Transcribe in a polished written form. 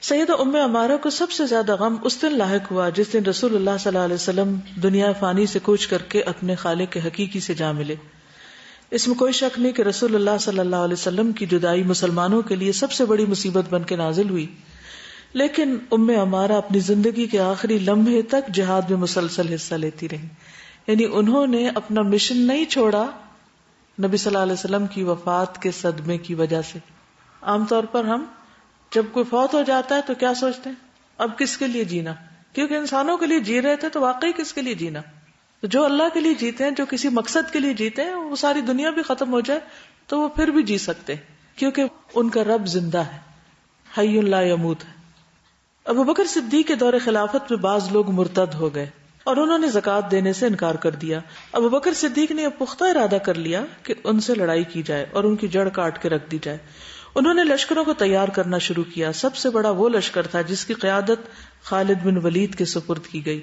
سیدہ ام عمارہ کو سب سے زیادہ غم اس دن لاحق ہوا جس دن رسول اللہ صلی اللہ علیہ وسلم دنیا فانی سے کوچ کر کے اپنے خالق حقیقی سے جا ملے۔ اس میں کوئی شک نہیں کہ رسول اللہ صلی اللہ علیہ وسلم کی جدائی مسلمانوں کے لیے سب سے بڑی مصیبت بن کے نازل ہوئی، لیکن ام عمارہ اپنی زندگی کے آخری لمحے تک جہاد میں مسلسل حصہ لیتی رہی، یعنی انہوں نے اپنا مشن نہیں چھوڑا نبی صلی اللہ علیہ وسلم کی وفات کے صدمے کی وجہ سے۔ عام طور پر ہم جب کوئی فوت ہو جاتا ہے تو کیا سوچتے ہیں، اب کس کے لیے جینا، کیونکہ انسانوں کے لیے جی رہے تھے تو واقعی کس کے لیے جینا۔ تو جو اللہ کے لیے جیتے ہیں، جو کسی مقصد کے لیے جیتے ہیں، وہ ساری دنیا بھی ختم ہو جائے تو وہ پھر بھی جی سکتے ہیں، کیونکہ ان کا رب زندہ ہے، حی لا یموت ہے۔ ابوبکر صدیق کے دور خلافت میں بعض لوگ مرتد ہو گئے اور انہوں نے زکوٰۃ دینے سے انکار کر دیا۔ ابوبکر صدیق نے یہ پختہ ارادہ کر لیا کہ ان سے لڑائی کی جائے اور ان کی جڑ کاٹ کے رکھ دی جائے۔ انہوں نے لشکروں کو تیار کرنا شروع کیا۔ سب سے بڑا وہ لشکر تھا جس کی قیادت خالد بن ولید کے سپرد کی گئی۔